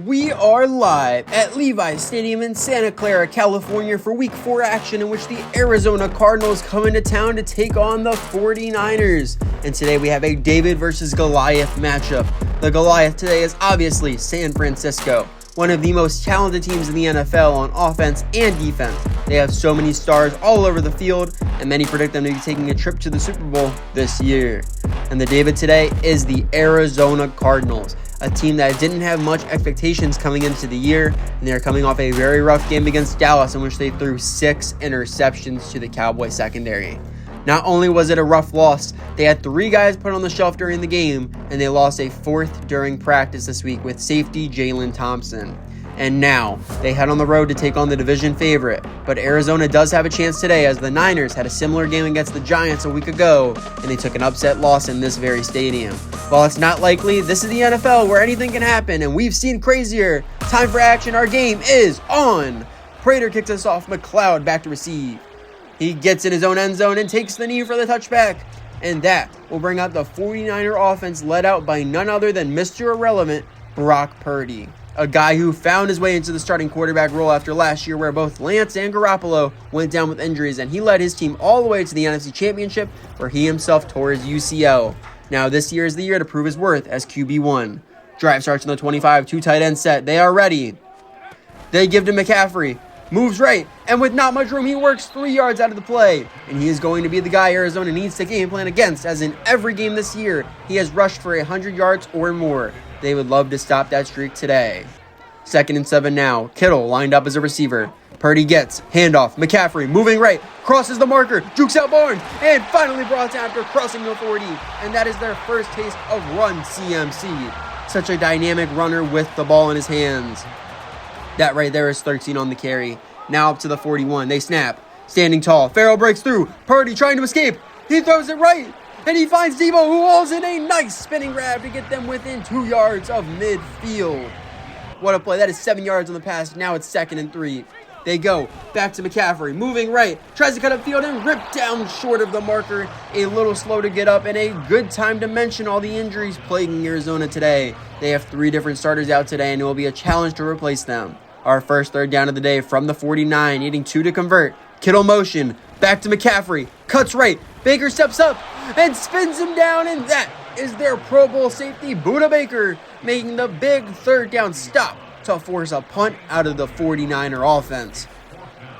We are live at Levi's Stadium in Santa Clara, California for Week 4 action in which the Arizona Cardinals come into town to take on the 49ers. And today we have a David versus Goliath matchup. The Goliath today is obviously San Francisco, one of the most talented teams in the NFL on offense and defense. They have so many stars all over the field, and many predict them to be taking a trip to the Super Bowl this year. And the David today is the Arizona Cardinals, a team that didn't have much expectations coming into the year, and they're coming off a very rough game against Dallas in which they threw 6 interceptions to the Cowboys secondary. Not only was it a rough loss, they had 3 guys put on the shelf during the game, and they lost a 4th during practice this week with safety Jalen Thompson. And now, they head on the road to take on the division favorite, but Arizona does have a chance today as the Niners had a similar game against the Giants a week ago, and they took an upset loss in this very stadium. While it's not likely, this is the NFL where anything can happen, and we've seen crazier. Time for action, our game is on! Prater kicks us off, McLeod back to receive. He gets in his own end zone and takes the knee for the touchback. And that will bring out the 49er offense led out by none other than Mr. Irrelevant, Brock Purdy. A guy who found his way into the starting quarterback role after last year where both Lance and Garoppolo went down with injuries, and he led his team all the way to the NFC Championship where he himself tore his UCL. Now this year is the year to prove his worth as QB1. Drive starts on the 25, 2 tight end set. They are ready. They give to McCaffrey. Moves right, and with not much room, he works 3 yards out of the play. And he is going to be the guy Arizona needs to game plan against, as in every game this year, he has rushed for 100 yards or more. They would love to stop that streak today. 2nd and 7 now. Kittle lined up as a receiver. Purdy gets handoff. McCaffrey moving right, crosses the marker, jukes out Barnes, and finally brought down after crossing the 40. And that is their first taste of run CMC. Such a dynamic runner with the ball in his hands. That right there is 13 on the carry. Now up to the 41. They snap. Standing tall. Farrell breaks through. Purdy trying to escape. He throws it right. And he finds Debo, who hauls in a nice spinning grab to get them within 2 yards of midfield. What a play. That is 7 yards on the pass. Now it's 2nd and 3. They go back to McCaffrey. Moving right. Tries to cut upfield and ripped down short of the marker. A little slow to get up, and a good time to mention all the injuries plaguing Arizona today. They have 3 different starters out today, and it will be a challenge to replace them. Our first third down of the day from the 49, needing 2 to convert. Kittle motion. Back to McCaffrey. Cuts right. Baker steps up and spins him down, and that is their Pro Bowl safety, Budda Baker, making the big third down stop to force a punt out of the 49er offense.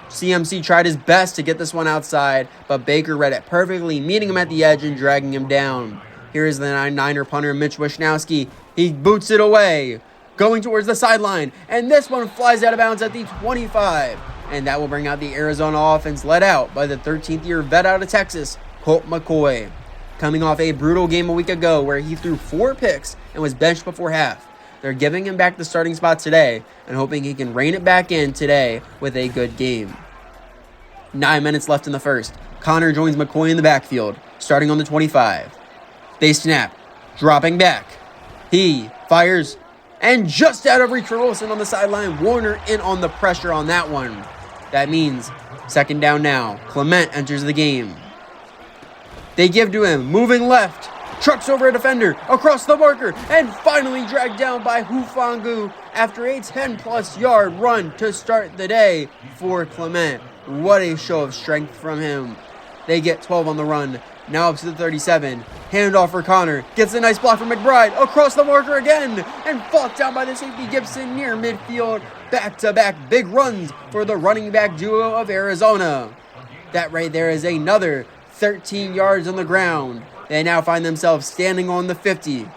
CMC tried his best to get this one outside, but Baker read it perfectly, meeting him at the edge and dragging him down. Here is the Niner punter, Mitch Wishnowski. He boots it away, going towards the sideline, and this one flies out of bounds at the 25. And that will bring out the Arizona offense led out by the 13th year vet out of Texas, Colt McCoy. Coming off a brutal game a week ago where he threw 4 picks and was benched before half. They're giving him back the starting spot today and hoping he can rein it back in today with a good game. 9 minutes left in the first. Connor joins McCoy in the backfield, starting on the 25. They snap, dropping back. He fires, and just out of reach for Wilson on the sideline. Warner in on the pressure on that one. That means 2nd down now. Clement enters the game. They give to him, moving left. Trucks over a defender, across the marker, and finally dragged down by Hufangu after a 10-plus yard run to start the day for Clement. What a show of strength from him. They get 12 on the run. Now up to the 37. Handoff for Connor. Gets a nice block from McBride. Across the marker again. And fought down by the safety Gibson near midfield. Back-to-back big runs for the running back duo of Arizona. That right there is another 13 yards on the ground. They now find themselves standing on the 50.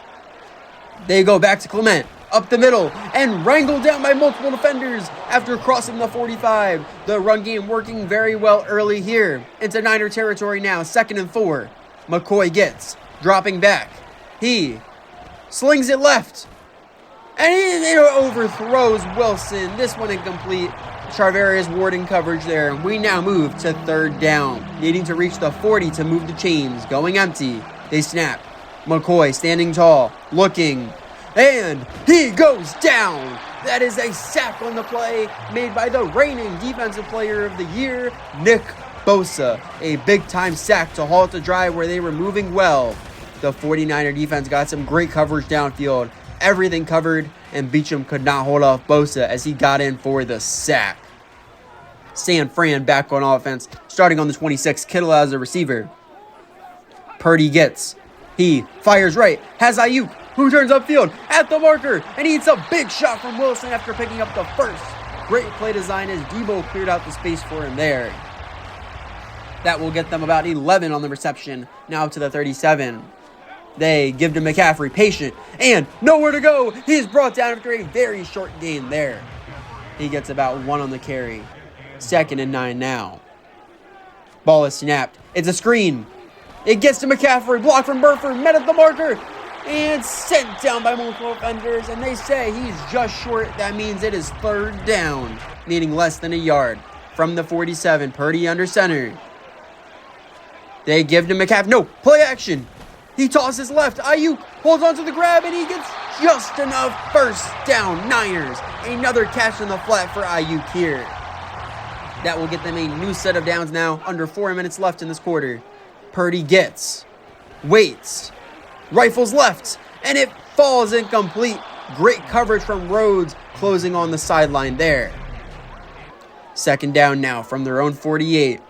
They go back to Clement. Up the middle and wrangled down by multiple defenders after crossing the 45. The run game working very well early here. Into Niner territory now, 2nd and 4. McCoy gets, dropping back. He slings it left. And he overthrows Wilson. This one incomplete. Charvarius warding coverage there. We now move to 3rd down, needing to reach the 40 to move the chains. Going empty. They snap. McCoy standing tall, looking. And he goes down. That is a sack on the play made by the reigning defensive player of the year, Nick Bosa. A big-time sack to halt the drive where they were moving well. The 49er defense got some great coverage downfield. everything covered, and Beachum could not hold off Bosa as he got in for the sack. San Fran back on offense, starting on the 26, Kittle as a receiver. Purdy gets, he fires right, has Ayuk, who turns upfield at the marker, and he hits a big shot from Wilson after picking up the first. Great play design as Debo cleared out the space for him there. That will get them about 11 on the reception, now to the 37. They give to McCaffrey, patient, and nowhere to go. He is brought down after a very short gain there. He gets about 1 on the carry. 2nd and 9 now. Ball is snapped. It's a screen. It gets to McCaffrey, blocked from Burford, met at the marker, and sent down by multiple defenders, and they say he's just short. That means it is 3rd down, needing less than a yard. From the 47, Purdy under center. They give to McCaffrey. No, play action. He tosses left. Ayuk holds on to the grab, and he gets just enough. 1st down, Niners. Another catch in the flat for Ayuk here. That will get them a new set of downs now. Under 4 minutes left in this quarter. Purdy gets, waits, rifles left, and it falls incomplete. Great coverage from Rhodes, closing on the sideline there. 2nd down now from their own 48.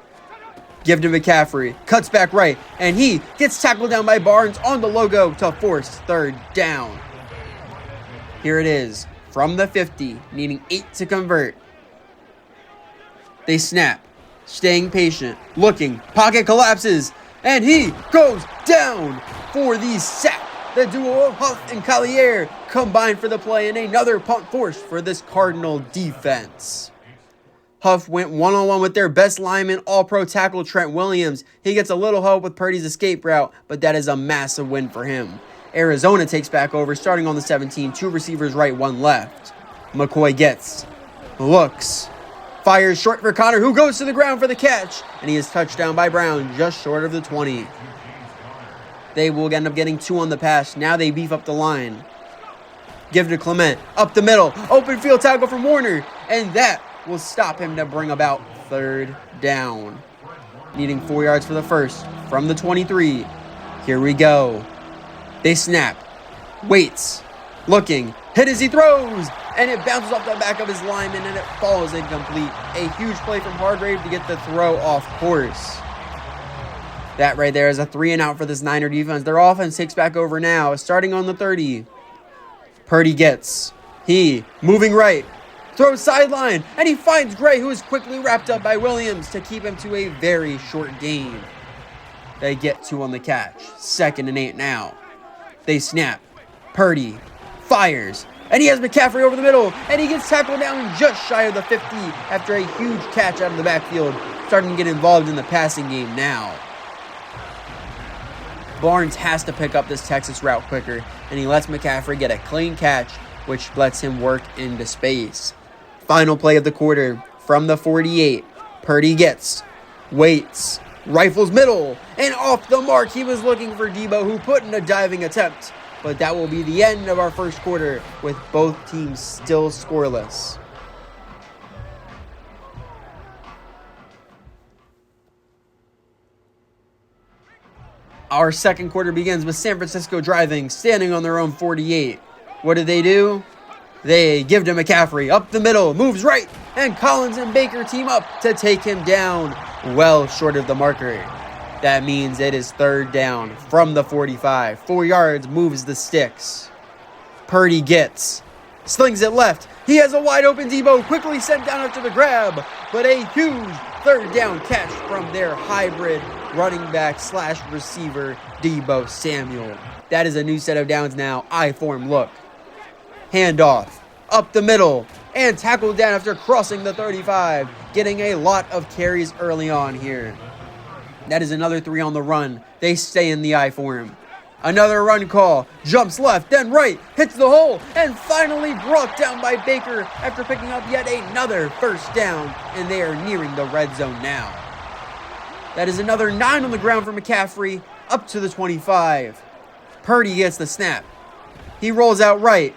Give to McCaffrey, cuts back right, and he gets tackled down by Barnes on the logo to force 3rd down. Here it is, from the 50, needing 8 to convert. They snap, staying patient, looking, pocket collapses, and he goes down for the sack. The duo of Huff and Collier combined for the play, and another punt forced for this Cardinal defense. Huff went one-on-one with their best lineman, all-pro tackle Trent Williams. He gets a little help with Purdy's escape route, but that is a massive win for him. Arizona takes back over, starting on the 17, 2 receivers right, 1 left. McCoy gets, looks, fires short for Connor, who goes to the ground for the catch, and he is touched down by Brown, just short of the 20. They will end up getting 2 on the pass. Now they beef up the line. Give to Clement, up the middle, open field tackle from Warner, and that will stop him to bring about 3rd down. Needing 4 yards for the first from the 23. Here we go. They snap, waits, looking, hit as he throws, and it bounces off the back of his lineman, and it falls incomplete. A huge play from Hargrave to get the throw off course. That right there is a 3 and out for this Niner defense. Their offense takes back over now, starting on the 30. Purdy gets, he, moving right, throws sideline, and he finds Gray, who is quickly wrapped up by Williams to keep him to a very short gain. They get 2 on the catch. 2nd and 8 now. They snap. Purdy fires, and he has McCaffrey over the middle, and he gets tackled down just shy of the 50 after a huge catch out of the backfield, starting to get involved in the passing game now. Barnes has to pick up this Texas route quicker, and he lets McCaffrey get a clean catch, which lets him work into space. Final play of the quarter from the 48. Purdy gets, waits, rifles middle, and off the mark. He was looking for Debo, who put in a diving attempt. But that will be the end of our first quarter, with both teams still scoreless. Our second quarter begins with San Francisco driving, standing on their own 48. What do? They give to McCaffrey, up the middle, moves right, and Collins and Baker team up to take him down, well short of the marker. That means it is 3rd down from the 45. 4 yards, moves the sticks. Purdy gets, slings it left. He has a wide open Debo, quickly sent down after the grab, but a huge 3rd down catch from their hybrid running back / receiver, Debo Samuel. That is a new set of downs now. I-form look. Handoff, up the middle, and tackled down after crossing the 35, getting a lot of carries early on here. That is another 3 on the run. They stay in the I-form. Another run call, jumps left, then right, hits the hole, and finally brought down by Baker after picking up yet another 1st down, and they are nearing the red zone now. That is another 9 on the ground for McCaffrey, up to the 25. Purdy gets the snap. He rolls out right,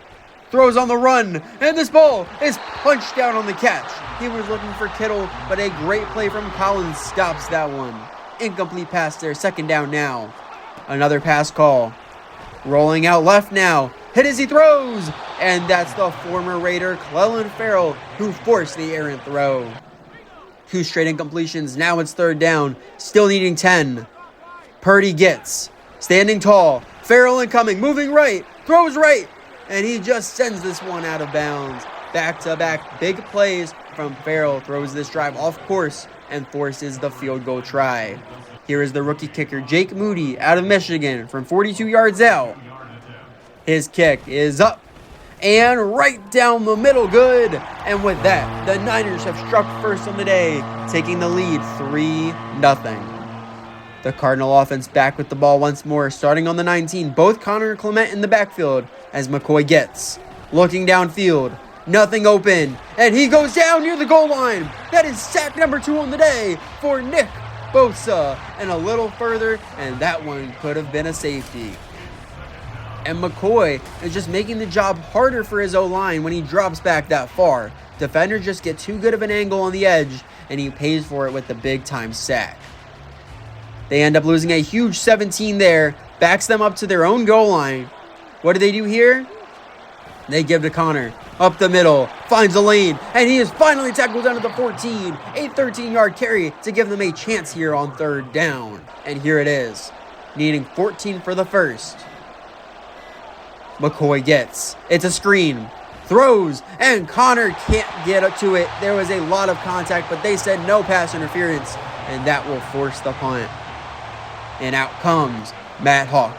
throws on the run, and this ball is punched down on the catch. He was looking for Kittle, but a great play from Collins stops that one. Incomplete pass there, 2nd down now. Another pass call. Rolling out left now. hit as he throws, and that's the former Raider Clelin Ferrell who forced the errant throw. 2 straight incompletions, now it's third down, still needing 10. Purdy gets, standing tall, Ferrell incoming, moving right, throws right, and he just sends this one out of bounds. Back-to-back big plays from Ferrell, throws this drive off course and forces the field goal try. Here is the rookie kicker, Jake Moody, out of Michigan from 42 yards out. His kick is up and right down the middle, good. And with that, the Niners have struck first on the day, taking the lead 3-0. The Cardinal offense back with the ball once more, starting on the 19. Both Connor and Clement in the backfield as McCoy gets. Looking downfield, nothing open, and he goes down near the goal line. That is sack number 2 on the day for Nick Bosa. And a little further, and that one could have been a safety. And McCoy is just making the job harder for his O-line when he drops back that far. Defenders just get too good of an angle on the edge, and he pays for it with the big-time sack. They end up losing a huge 17 there, backs them up to their own goal line. What do they do here? They give to Connor, up the middle, finds a lane, and he is finally tackled down at the 14. A 13-yard carry to give them a chance here on third down. And here it is, needing 14 for the first. McCoy gets, it's a screen, throws, and Connor can't get to it. There was a lot of contact, but they said no pass interference, and that will force the punt. And out comes Matt Hawk,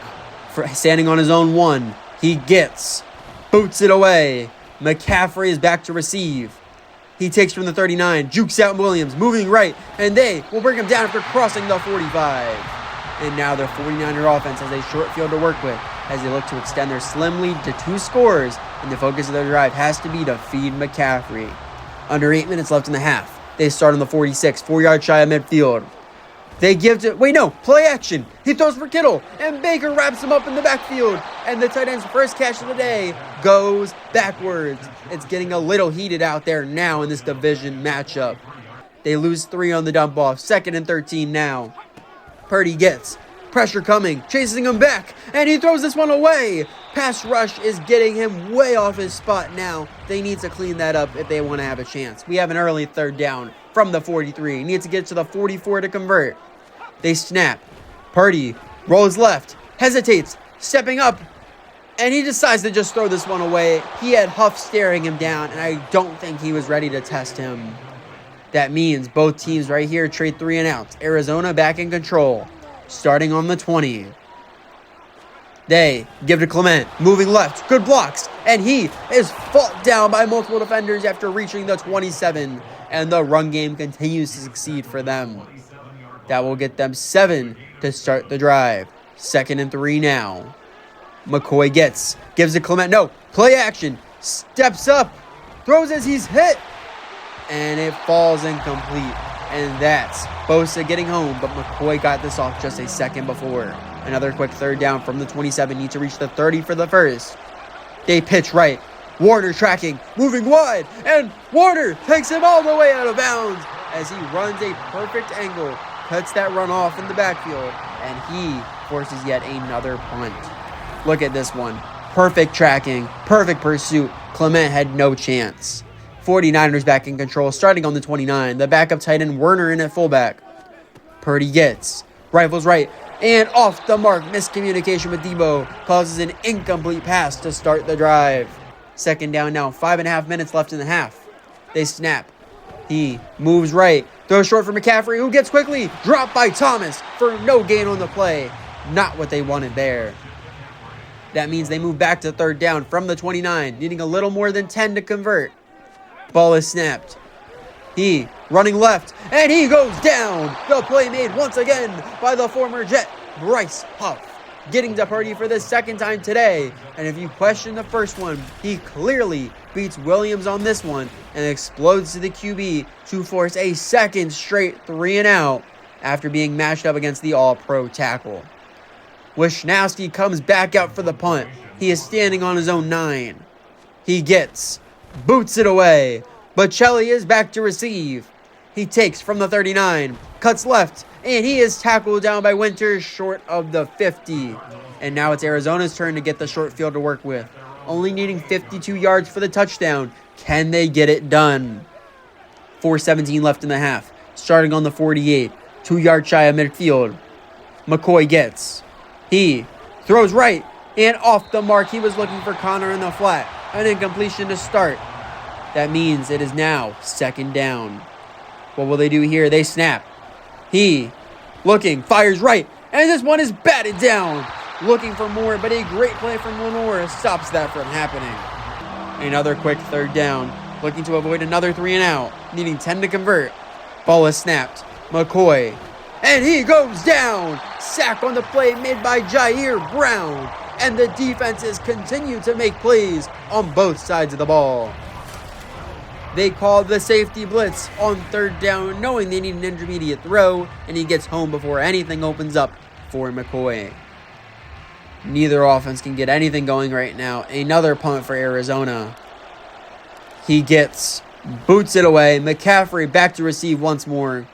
standing on his own 1. He gets, boots it away. McCaffrey is back to receive. He takes from the 39, jukes out Williams, moving right, and they will bring him down after crossing the 45. And now their 49er offense has a short field to work with as they look to extend their slim lead to 2 scores, and the focus of their drive has to be to feed McCaffrey. Under 8 minutes left in the half. They start on the 46, 4 yards shy of midfield. They give to, play action. He throws for Kittle, and Baker wraps him up in the backfield. And the tight end's first catch of the day goes backwards. It's getting a little heated out there now in this division matchup. They lose 3 on the dump off, 2nd and 13 now. Purdy gets, pressure coming, chasing him back, and he throws this one away. Pass rush is getting him way off his spot now. They need to clean that up if they want to have a chance. We have an early third down from the 43. Needs to get to the 44 to convert. They snap. Purdy rolls left, hesitates, stepping up, and he decides to just throw this one away. He had Huff staring him down, and I don't think he was ready to test him. That means both teams right here trade 3 and outs. Arizona back in control, starting on the 20. They give to Clement, moving left, good blocks, and he is fought down by multiple defenders after reaching the 27, and the run game continues to succeed for them. That will get them 7 to start the drive. 2nd and 3 now. McCoy gets, gives to Clement, no, play action, steps up, throws as he's hit, and it falls incomplete. And that's Bosa getting home, but McCoy got this off just a second before. Another quick third down from the 27, need to reach the 30 for the first. They pitch right, Warner tracking, moving wide, and Warner takes him all the way out of bounds as he runs a perfect angle, cuts that run off in the backfield, and he forces yet another punt. Look at this one. Perfect tracking, perfect pursuit. Clement had no chance. 49ers back in control, starting on the 29. The backup tight end Werner in at fullback. Purdy gets, rifles right, and off the mark. Miscommunication with Debo causes an incomplete pass to start the drive. 2nd down now, 5.5 minutes left in the half. They snap. He moves right, throws short for McCaffrey, who gets quickly dropped by Thomas for no gain on the play. Not what they wanted there. That means they move back to 3rd down from the 29, needing a little more than 10 to convert. Ball is snapped. He running left, and he goes down. The play made once again by the former Jet, Bryce Huff, getting to Purdy for the 2nd time today. And if you question the first one, he clearly beats Williams on this one and explodes to the QB to force a 2nd straight 3 and out after being matched up against the all-pro tackle. Wishnowski comes back out for the punt. He is standing on his own 9. He gets, boots it away. Bocelli is back to receive. He takes from the 39, cuts left, and he is tackled down by Winters short of the 50. And now it's Arizona's turn to get the short field to work with. only needing 52 yards for the touchdown. Can they get it done? 4:17 left in the half. Starting on the 48, 2 yards shy of midfield. McCoy gets. He throws right and off the mark. He was looking for Connor in the flat. An incompletion to start. That means it is now second down. What will they do here? They snap. He looking, fires right, and this one is batted down. Looking for more, but a great play from Lenore stops that from happening. Another quick third down. Looking to avoid another 3 and out. Needing 10 to convert. Ball is snapped. McCoy. And he goes down. Sack on the play made by Jair Brown. And the defenses continue to make plays on both sides of the ball. They call the safety blitz on third down, knowing they need an intermediate throw, and he gets home before anything opens up for McCoy. Neither offense can get anything going right now. Another punt for Arizona. He boots it away. McCaffrey back to receive once more.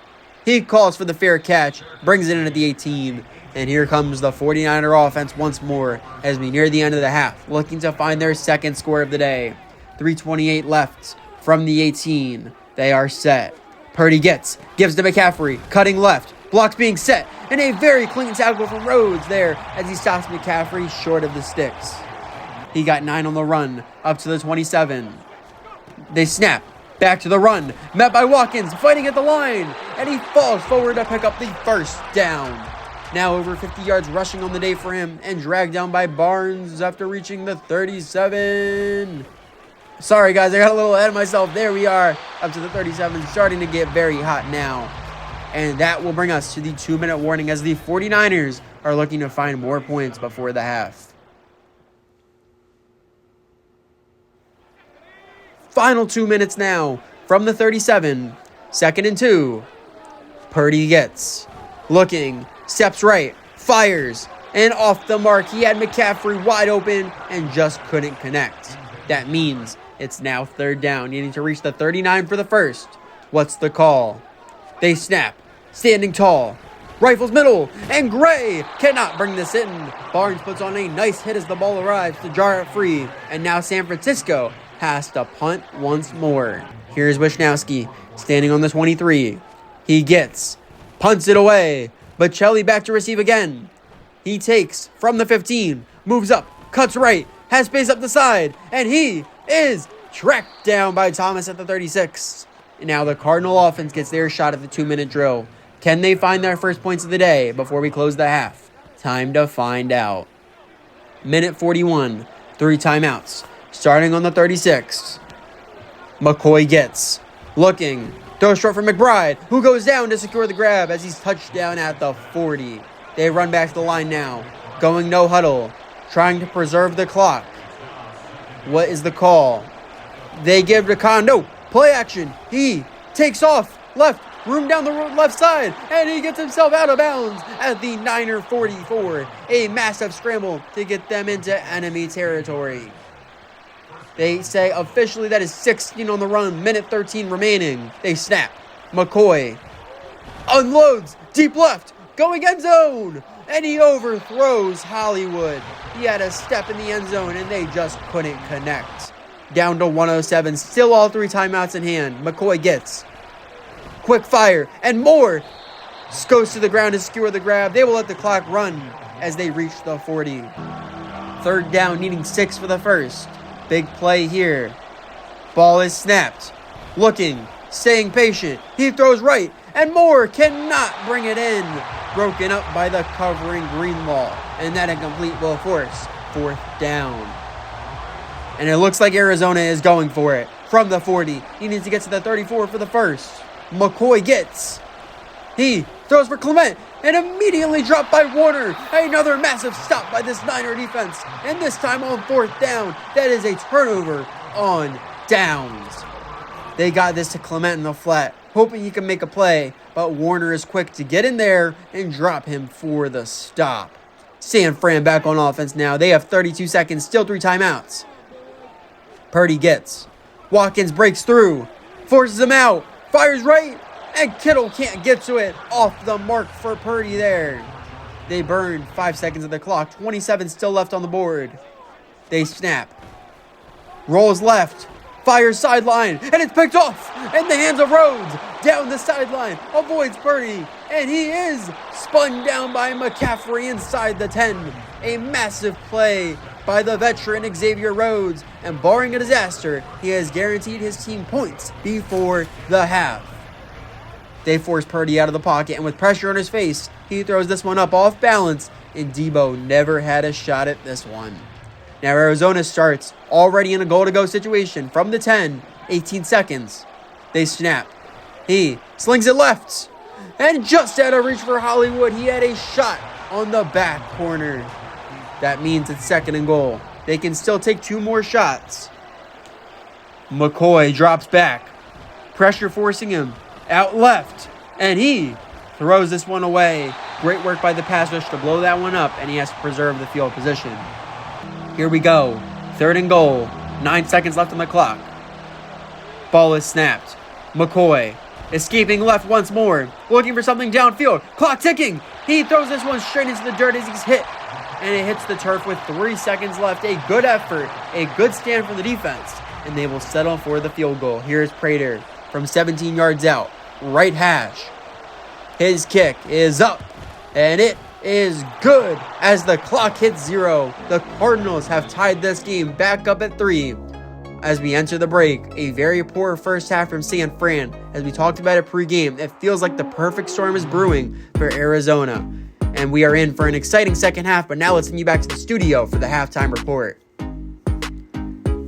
He calls for the fair catch, brings it in at the 18. And here comes the 49er offense once more as we near the end of the half, looking to find their second score of the day. 3:28 left from the 18. They are set. Purdy gives to McCaffrey, cutting left, blocks being set, and a very clean tackle from Rhodes there as he stops McCaffrey short of the sticks. He got 9 on the run, up to the 27. They snap, back to the run, met by Watkins, fighting at the line, and he falls forward to pick up the first down. Now over 50 yards rushing on the day for him, and dragged down by Barnes after reaching the 37. Sorry guys, I got a little ahead of myself. There we are, up to the 37, starting to get very hot now. And that will bring us to the 2-minute warning as the 49ers are looking to find more points before the half. Final 2 minutes now from the 37. 2nd and 2. Purdy looking, steps right, fires, and off the mark. He had McCaffrey wide open and just couldn't connect. That means it's now third down, needing to reach the 39 for the first. What's the call? They snap, standing tall, rifles middle, and Gray cannot bring this in. Barnes puts on a nice hit as the ball arrives to jar it free, and now San Francisco has to punt once more. Here's Wishnowski, standing on the 23. He punts it away, but Bocelli back to receive again. He takes from the 15, moves up, cuts right, has space up the side, and he is tracked down by Thomas at the 36. And now the Cardinal offense gets their shot at the 2-minute drill. Can they find their first points of the day before we close the half? Time to find out. Minute 41, 3 timeouts. Starting on the 36. McCoy looking, throws short for McBride, who goes down to secure the grab as he's touched down at the 40. They run back to the line now, going no huddle, trying to preserve the clock. What is the call? They give to Kondo. Play action. He takes off left, room down the left side, and he gets himself out of bounds at the Niner 44. A massive scramble to get them into enemy territory. They say officially that is 16 on the run, minute 13 remaining. They snap. McCoy unloads, deep left, going end zone, and he overthrows Hollywood. He had a step in the end zone, and they just couldn't connect. Down to 107, still all 3 timeouts in hand. McCoy quick fire, and more goes to the ground to secure the grab. They will let the clock run as they reach the 40. Third down, needing 6 for the first. Big play here. Ball is snapped. Looking, staying patient. He throws right, and Moore cannot bring it in. Broken up by the covering Greenlaw, and that incomplete will force 4th down. And it looks like Arizona is going for it from the 40. He needs to get to the 34 for the first. McCoy he throws for Clement, and immediately dropped by Warner. Another massive stop by this Niner defense, and this time on 4th down. That is a turnover on downs. They got this to Clement in the flat, hoping he can make a play, but Warner is quick to get in there and drop him for the stop. San Fran back on offense now. They have 32 seconds, still 3 timeouts. Purdy Watkins breaks through, forces him out, fires right, and Kittle can't get to it. Off the mark for Purdy there. They burned 5 seconds of the clock, 27 still left on the board. They snap, rolls left, fires sideline, and it's picked off in the hands of Rhodes. Down the sideline, avoids Purdy, and he is spun down by McCaffrey inside the 10. A massive play by the veteran Xavier Rhodes, and barring a disaster, he has guaranteed his team points before the half. They force Purdy out of the pocket, and with pressure on his face, he throws this one up off balance, and Debo never had a shot at this one. Now Arizona starts already in a goal-to-go situation from the 10, 18 seconds. They snap. He slings it left, and just out of reach for Hollywood, he had a shot on the back corner. That means it's 2nd and goal. They can still take 2 more shots. McCoy drops back, pressure forcing him out left, and he throws this one away. Great work by the pass rush to blow that one up, and he has to preserve the field position. Here we go. 3rd and goal. 9 seconds left on the clock. Ball is snapped. McCoy escaping left once more, looking for something downfield. Clock ticking. He throws this one straight into the dirt as he's hit, and it hits the turf with 3 seconds left. A good effort, a good stand from the defense, and they will settle for the field goal. Here's Prater from 17 yards out, right hash. His kick is up, and it is good as the clock hits 0. The Cardinals have tied this game back up at 3. As we enter the break, a very poor first half from San Fran. As we talked about it pregame, it feels like the perfect storm is brewing for Arizona. And we are in for an exciting second half, but now let's send you back to the studio for the halftime report.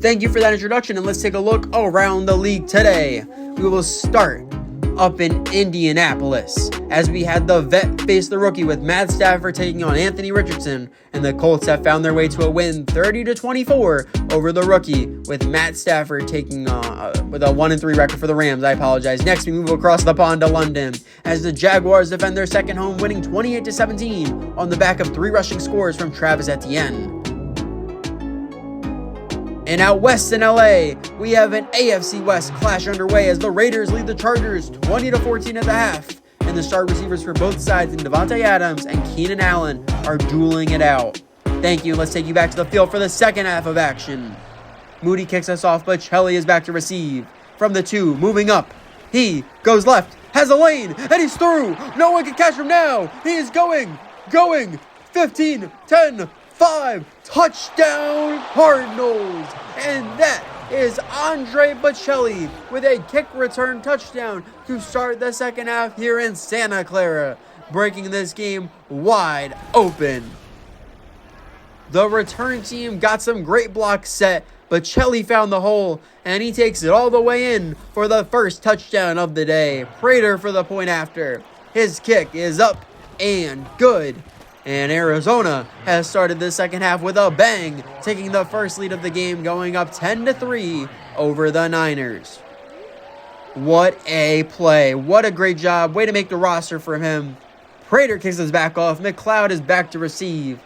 Thank you for that introduction, and let's take a look around the league today. We will start up in Indianapolis, as we had the vet face the rookie with Matt Stafford taking on Anthony Richardson, and the Colts have found their way to a win 30-24 over the rookie, with Matt Stafford taking with a 1-3 record for the Rams. I apologize. Next, we move across the pond to London, as the Jaguars defend their second home, winning 28-17 on the back of 3 rushing scores from Travis Etienne. And out west in LA, we have an AFC West clash underway as the Raiders lead the Chargers 20-14 at the half. And the star receivers for both sides in Devontae Adams and Keenan Allen are dueling it out. Thank you. Let's take you back to the field for the second half of action. Moody kicks us off, but Shelley is back to receive. From the 2, moving up. He goes left, has a lane, and he's through. No one can catch him now. He is going. 15, 10, 5, touchdown Cardinals, and that is Andre Bocelli with a kick return touchdown to start the second half here in Santa Clara, breaking this game wide open. The return team got some great blocks set, but Bocelli found the hole, and he takes it all the way in for the first touchdown of the day. Prater for the point after. His kick is up and good. And Arizona has started the second half with a bang, taking the first lead of the game, going up 10-3 over the Niners. What a play. What a great job. Way to make the roster for him. Prater kicks his back off. McLeod is back to receive.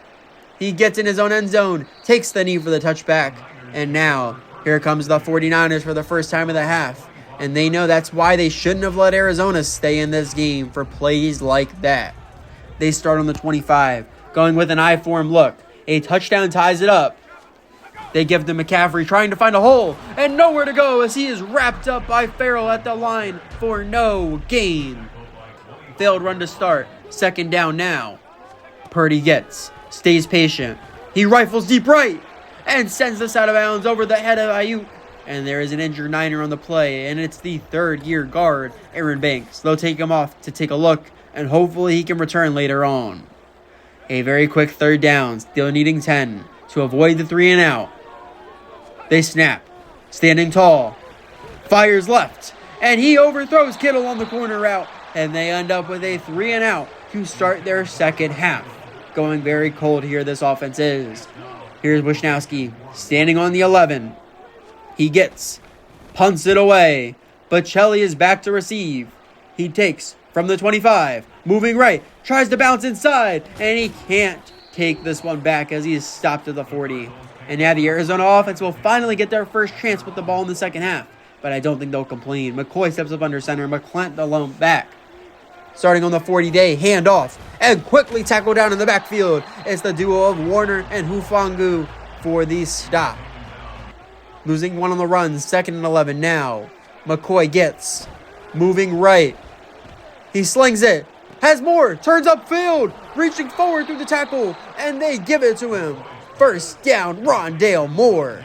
He gets in his own end zone, takes the knee for the touchback. And now, here comes the 49ers for the first time of the half. And they know that's why they shouldn't have let Arizona stay in this game, for plays like that. They start on the 25, going with an I-form look. A touchdown ties it up. They give to McCaffrey, trying to find a hole, and nowhere to go as he is wrapped up by Farrell at the line for no gain. Failed run to start. Second down now. Purdy stays patient. He rifles deep right and sends this out of bounds over the head of Ayuk. And there is an injured Niner on the play, and it's the third-year guard, Aaron Banks. They'll take him off to take a look, and hopefully he can return later on. A very quick third down, still needing 10 to avoid the 3 and out. They snap, standing tall, fires left, and he overthrows Kittle on the corner route, and they end up with a 3 and out to start their second half. Going very cold here, this offense is. Here's Wisnowski, standing on the 11. He punts it away, but Bocelli is back to receive. He takes from the 25, moving right, tries to bounce inside, and he can't take this one back as he is stopped at the 40. And now the Arizona offense will finally get their first chance with the ball in the second half, but I don't think they'll complain. McCoy steps up under center, McClent alone back. Starting on the 40-day, handoff, and quickly tackled down in the backfield. It's the duo of Warner and Hufangu for the stop. losing one on the run, 2nd and 11 now. McCoy gets, moving right. He slings it, has more, turns upfield, reaching forward through the tackle, and they give it to him. 1st down, Rondale Moore.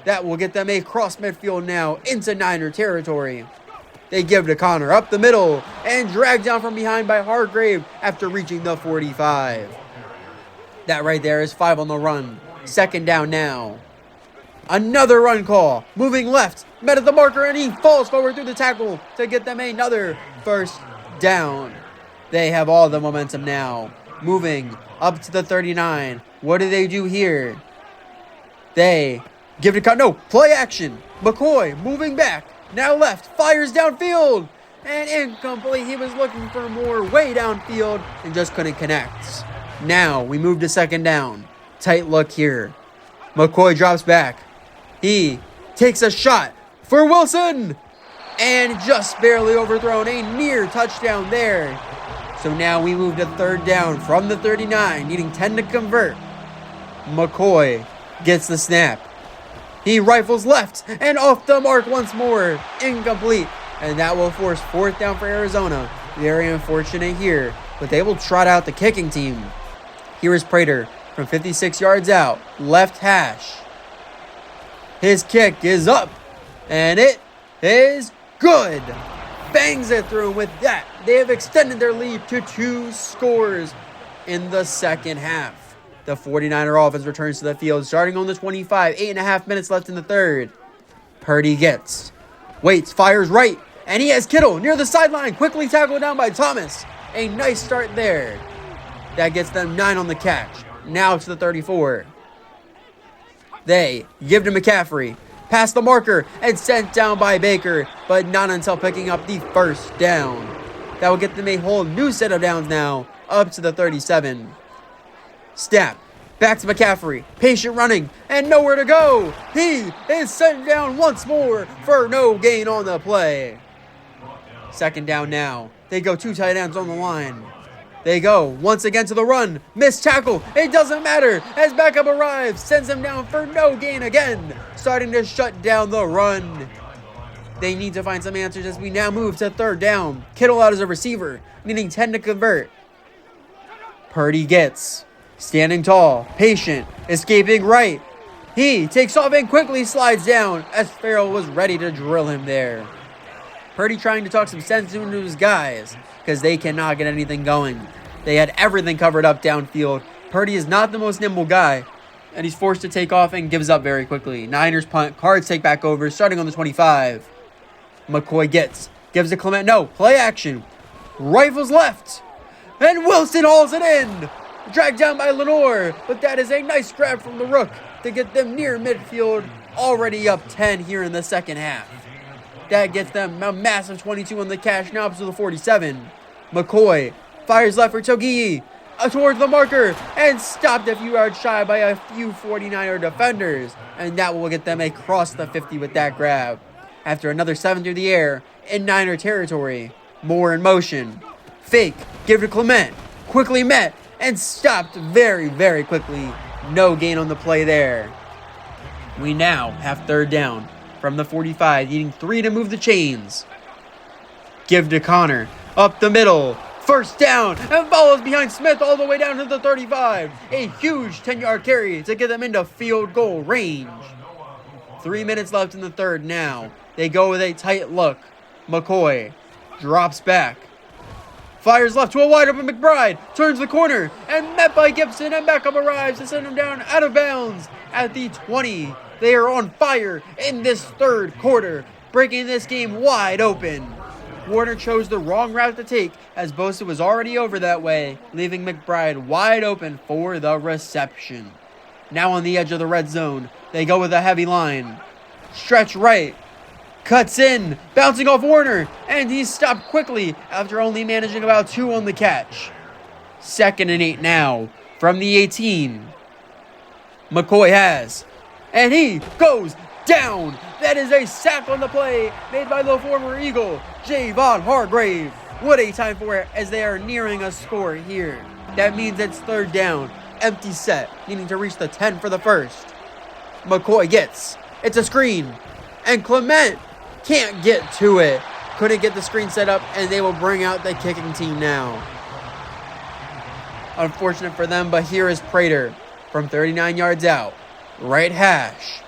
That will get them across midfield now into Niner territory. They give to Connor up the middle and dragged down from behind by Hargrave after reaching the 45. That right there is 5 on the run. 2nd down now. Another run call. Moving left. Met at the marker and he falls forward through the tackle to get them another 1st down. They have all the momentum now. Moving up to the 39. What do they do here? They give to no, play action. McCoy moving back. Now left, fires downfield, and incomplete. He was looking for more way downfield and just couldn't connect. Now we move to 2nd down. Tight look here. McCoy drops back. He takes a shot for Wilson, and just barely overthrown. A near touchdown there. So now we move to 3rd down from the 39, needing 10 to convert. McCoy gets the snap. He rifles left and off the mark once more. Incomplete. And that will force 4th down for Arizona. Very unfortunate here, but they will trot out the kicking team. Here is Prater from 56 yards out. Left hash. His kick is up. And it is good. Bangs it through. With that, they have extended their lead to 2 scores in the 2nd half. The 49er offense returns to the field, starting on the 25. 8.5 minutes left in the 3rd. Purdy gets, waits, fires right, and he has Kittle near the sideline, quickly tackled down by Thomas. A nice start there. That gets them 9 on the catch. Now to the 34. They give to McCaffrey, past the marker, and sent down by Baker, but not until picking up the 1st down. That will get them a whole new set of downs now, up to the 37. Snap, back to McCaffrey, patient running, and nowhere to go. He is sent down once more for no gain on the play. 2nd down now. They go 2 tight ends on the line. They go once again to the run. Missed tackle. It doesn't matter as backup arrives. Sends him down for no gain again. Starting to shut down the run. They need to find some answers as we now move to 3rd down. Kittle out as a receiver, needing 10 to convert. Purdy gets, standing tall, patient, escaping right. He takes off and quickly slides down as Farrell was ready to drill him there. Purdy trying to talk some sense into his guys because they cannot get anything going. They had everything covered up downfield. Purdy is not the most nimble guy, and he's forced to take off and gives up very quickly. Niners punt, Cards take back over, starting on the 25. McCoy gets, gives to Clement, no, play action. Rifles left, and Wilson hauls it in. Dragged down by Lenore, but that is a nice grab from the Rook to get them near midfield, already up 10 here in the 2nd half. That gets them a massive 22 on the catch, now up to the 47. McCoy fires left for Togi'i, towards the marker, and stopped a few yards shy by a few 49er defenders, and that will get them across the 50 with that grab. After another 7 through the air, in Niner territory, Moore in motion. Fake, give to Clement, quickly met, and stopped very, very quickly. No gain on the play there. We now have 3rd down from the 45, needing 3 to move the chains. Give to Connor, up the middle, 1st down, and follows behind Smith all the way down to the 35. A huge 10-yard carry to get them into field goal range. 3 minutes left in the 3rd now. They go with a tight look. McCoy drops back. Fires left to a wide open McBride. Turns the corner and met by Gibson, and backup arrives to send him down out of bounds at the 20. They are on fire in this 3rd quarter, breaking this game wide open. Warner chose the wrong route to take as Bosa was already over that way, leaving McBride wide open for the reception. Now on the edge of the red zone, they go with a heavy line. Stretch right. Cuts in, bouncing off Warner, and he's stopped quickly after only managing about 2 on the catch. 2nd and 8 now from the 18. McCoy has, and he goes down. That is a sack on the play made by the former Eagle, Javon Hargrave. What a time for it as they are nearing a score here. That means it's 3rd down, empty set, needing to reach the 10 for the 1st. McCoy gets, It's a screen. And Clement can't get to it. Couldn't get the screen set up, and they will bring out the kicking team now. Unfortunate for them, but here is Prater from 39 yards out. Right hash.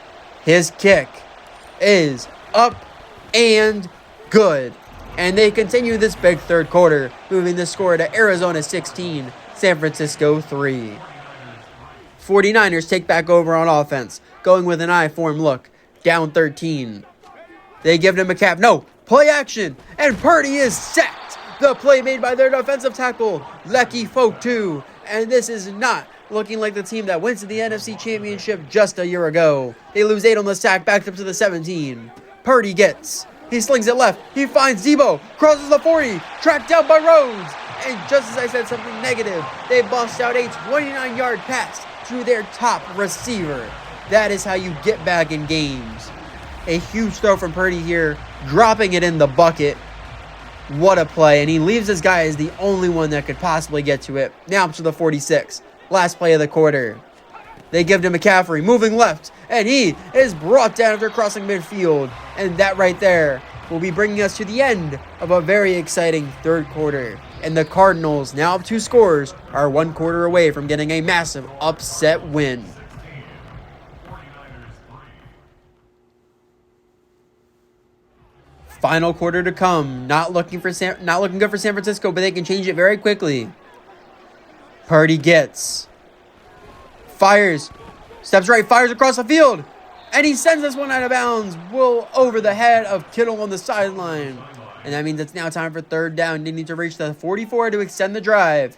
His kick is up and good. And they continue this big third quarter, moving the score to Arizona 16, San Francisco 3. 49ers take back over on offense, going with an I-form look, down 13. They give to McCaff. No, play action, and Purdy is sacked. The play made by their defensive tackle, Lecky Fotu. And this is not looking like the team that went to the NFC Championship just a year ago. They lose 8 on the sack, backed up to the 17. Purdy gets. He slings it left. He finds Debo. Crosses the 40. Tracked down by Rhodes. And just as I said something negative, they bust out a 29-yard pass to their top receiver. That is how you get back in games. A huge throw from Purdy here, dropping it in the bucket. What a play. And he leaves his guy as the only one that could possibly get to it. Now up to the 46. Last play of the quarter. They give to McCaffrey, moving left, and he is brought down after crossing midfield. And that right there will be bringing us to the end of a very exciting third quarter. And the Cardinals, now up 2 scores, are 1 quarter away from getting a massive upset win. Final quarter to come. Not looking good for San Francisco, but they can change it very quickly. Purdy gets. Fires. Steps right, fires across the field. And he sends this one out of bounds. Will over the head of Kittle on the sideline. And that means it's now time for third down. They need to reach the 44 to extend the drive.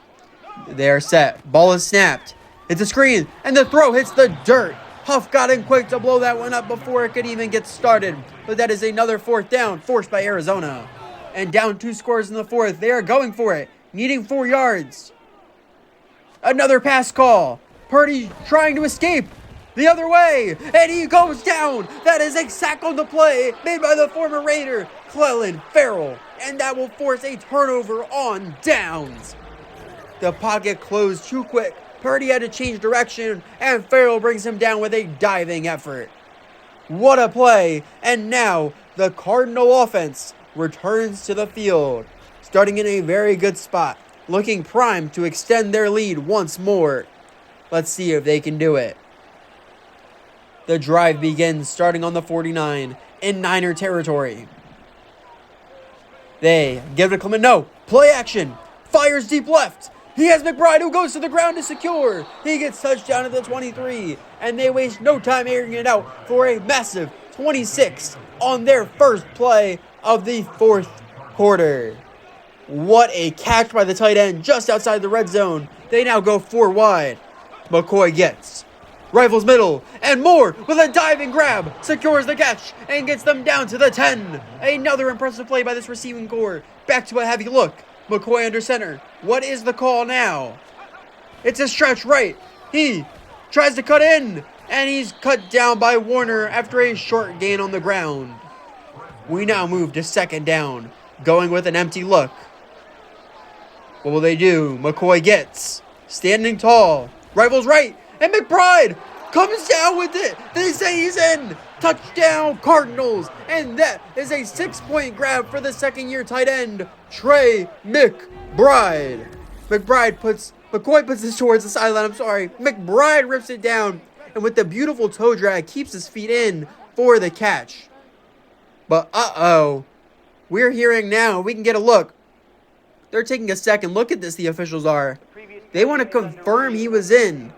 They are set. Ball is snapped. It's a screen. And the throw hits the dirt. Huff got in quick to blow that one up before it could even get started. But that is another fourth down forced by Arizona. And down 2 scores in the fourth. They are going for it. Needing 4 yards. Another pass call. Purdy trying to escape the other way. And he goes down. That is a sack on the play made by the former Raider, Clelin Ferrell. And that will force a turnover on downs. The pocket closed too quick. Purdy had to change direction, and Ferrell brings him down with a diving effort. What a play. And now the Cardinal offense returns to the field, starting in a very good spot, looking primed to extend their lead once more. Let's see if they can do it. The drive begins starting on the 49 in Niner territory. They give it to Clement. No, play action. Fires deep left. He has McBride, who goes to the ground to secure. He gets touchdown at the 23, and they waste no time airing it out for a massive 26 on their first play of the fourth quarter. What a catch by the tight end just outside the red zone. They now go 4 wide. McCoy gets. Rifles middle, and Moore with a diving grab secures the catch and gets them down to the 10. Another impressive play by this receiving core. Back to a heavy look. McCoy under center. What is the call now? It's a stretch right. He tries to cut in, and he's cut down by Warner after a short gain on the ground. We now move to second down, going with an empty look. What will they do? McCoy gets. Standing tall. Rifles right, and McBride comes down with it. They say he's in. Touchdown Cardinals. And that is a 6-point grab for the second-year tight end, Trey McBride. McCoy puts this towards the sideline. McBride rips it down. And with the beautiful toe drag, keeps his feet in for the catch. But we're hearing now. We can get a look. They're taking a second look at this, the officials are. They want to confirm he was in.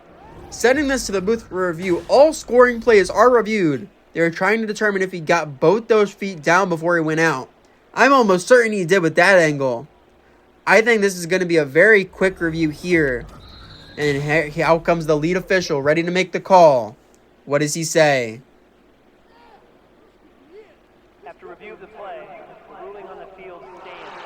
Sending this to the booth for review. All scoring plays are reviewed. They're trying to determine if he got both those feet down before he went out. I'm almost certain he did with that angle. I think this is going to be a very quick review here. And out comes the lead official, ready to make the call. What does he say? After review of the play, the ruling on the field stands.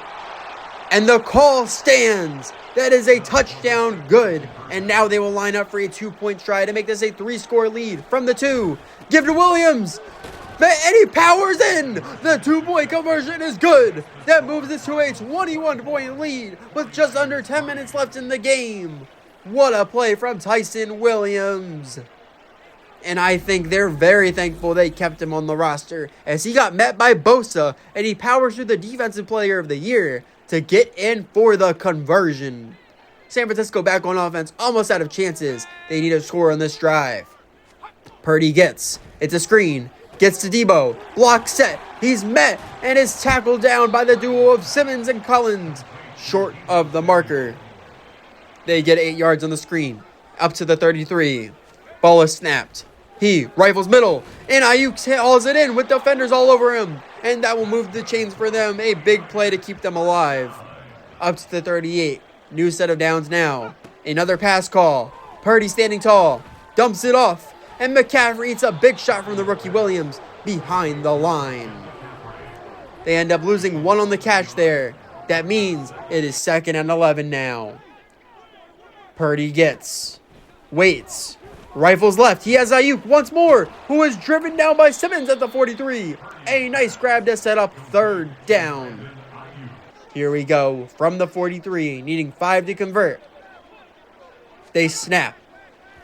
And the call stands. That is a touchdown, good. And now they will line up for a 2-point try to make this a 3-score lead from the 2. Give to Williams. And he powers in. The 2-point conversion is good. That moves us to a 21-point lead with just under 10 minutes left in the game. What a play from Tyson Williams. And I think they're very thankful they kept him on the roster, as he got met by Bosa, and he powers through the Defensive Player of the Year to get in for the conversion. San Francisco back on offense, almost out of chances. They need a score on this drive. Purdy gets, it's a screen, gets to Debo, block set, he's met, and is tackled down by the duo of Simmons and Collins, short of the marker. They get 8 yards on the screen, up to the 33. Ball is snapped. He rifles middle, and Ayuk hauls it in with defenders all over him, and that will move the chains for them. A big play to keep them alive. Up to the 38. New set of downs now. Another pass call. Purdy standing tall, dumps it off, and McCaffrey eats a big shot from the rookie Williams behind the line. They end up losing one on the catch there. That means it is 2nd and 11 now. Purdy gets, waits, rifles left. He has Ayuk once more, who is driven down by Simmons at the 43. A nice grab to set up 3rd down. Here we go from the 43, needing 5 to convert. They snap.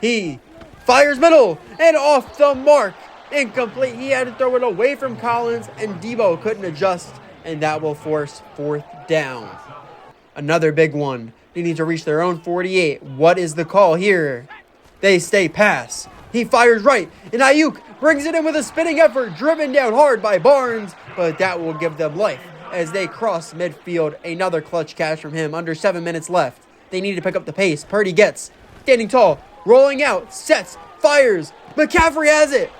He fires middle and off the mark. Incomplete. He had to throw it away from Collins, and Debo couldn't adjust, and that will force 4th down. Another big one. They need to reach their own 48. What is the call here? They stay pass. He fires right, and Ayuk brings it in with a spinning effort, driven down hard by Barnes, but that will give them life as they cross midfield. Another clutch catch from him, under 7 minutes left. They need to pick up the pace. Purdy gets, standing tall, rolling out, sets, fires. McCaffrey has it,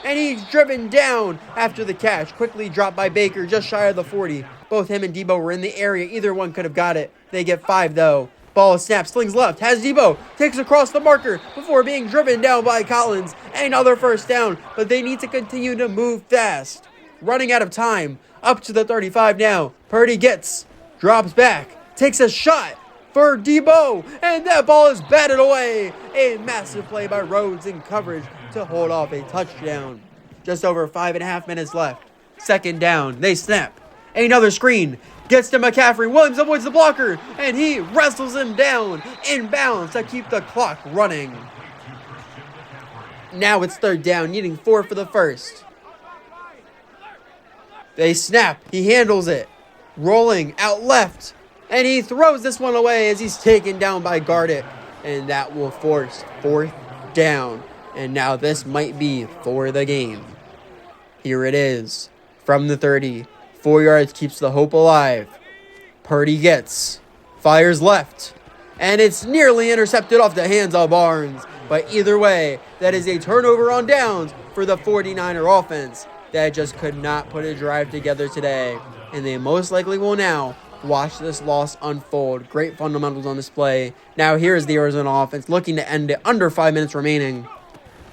and he's driven down after the catch. Quickly dropped by Baker, just shy of the 40. Both him and Debo were in the area. Either one could have got it. They get 5 though. Ball is snapped, slings left, has Debo, takes across the marker before being driven down by Collins. Another 1st down, but they need to continue to move fast. Running out of time, up to the 35 now. Purdy gets, drops back, takes a shot for Debo, and that ball is batted away. A massive play by Rhodes in coverage to hold off a touchdown. Just over 5.5 minutes left. 2nd down, they snap. Another screen. Gets to McCaffrey. Williams avoids the blocker, and he wrestles him down inbounds to keep the clock running. Now it's 3rd down, needing 4 for the 1st. They snap. He handles it. Rolling out left, and he throws this one away as he's taken down by Garrett, and that will force 4th down. And now this might be for the game. Here it is from the 30. 4 yards keeps the hope alive. Purdy gets, fires left, and it's nearly intercepted off the hands of Barnes. But either way, that is a turnover on downs for the 49er offense that just could not put a drive together today. And they most likely will now watch this loss unfold. Great fundamentals on display. Now here's the Arizona offense looking to end it under 5 minutes remaining.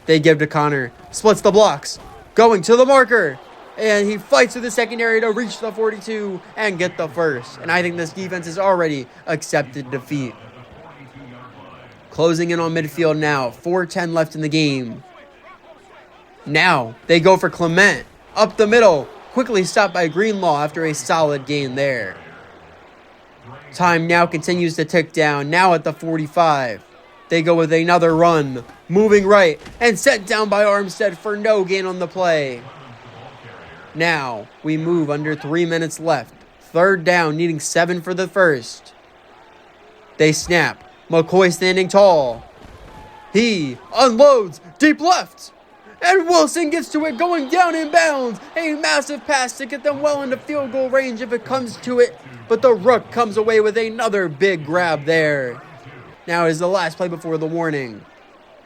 They give to Connor, splits the blocks, going to the marker. And he fights through the secondary to reach the 42 and get the 1st. And I think this defense has already accepted defeat. Closing in on midfield now. 4:10 left in the game. Now they go for Clement. Up the middle. Quickly stopped by Greenlaw after a solid gain there. Time now continues to tick down. Now at the 45. They go with another run. Moving right. And sent down by Armstead for no gain on the play. Now, we move under 3 minutes left. 3rd down, needing 7 for the 1st. They snap. McCoy standing tall. He unloads deep left. And Wilson gets to it, going down in bounds. A massive pass to get them well into field goal range if it comes to it. But the Rook comes away with another big grab there. Now is the last play before the warning.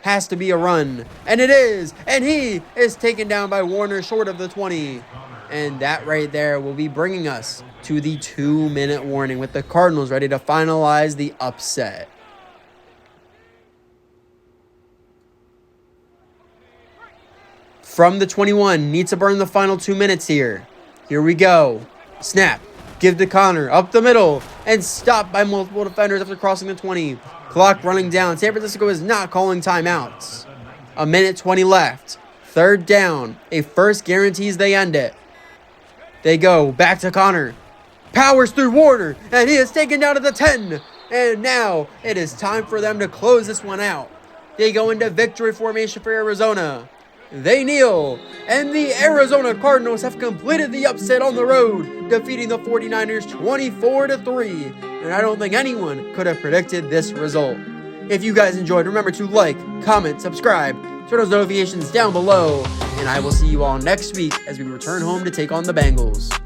Has to be a run, and it is, and he is taken down by Warner short of the 20. And that right there will be bringing us to the 2-minute warning, with the Cardinals ready to finalize the upset. From the 21, need to burn the final 2 minutes here. Here we go. Snap, give to Connor, up the middle, and stopped by multiple defenders after crossing the 20. Clock running down. San Francisco is not calling timeouts. 1:20 left. 3rd down. A 1st guarantees they end it. They go back to Connor. Powers through Warner, and he is taken down to the 10. And now it is time for them to close this one out. They go into victory formation for Arizona. They kneel, and the Arizona Cardinals have completed the upset on the road, defeating the 49ers 24-3, and I don't think anyone could have predicted this result. If you guys enjoyed, remember to like, comment, subscribe, turn those notifications down below, and I will see you all next week as we return home to take on the Bengals.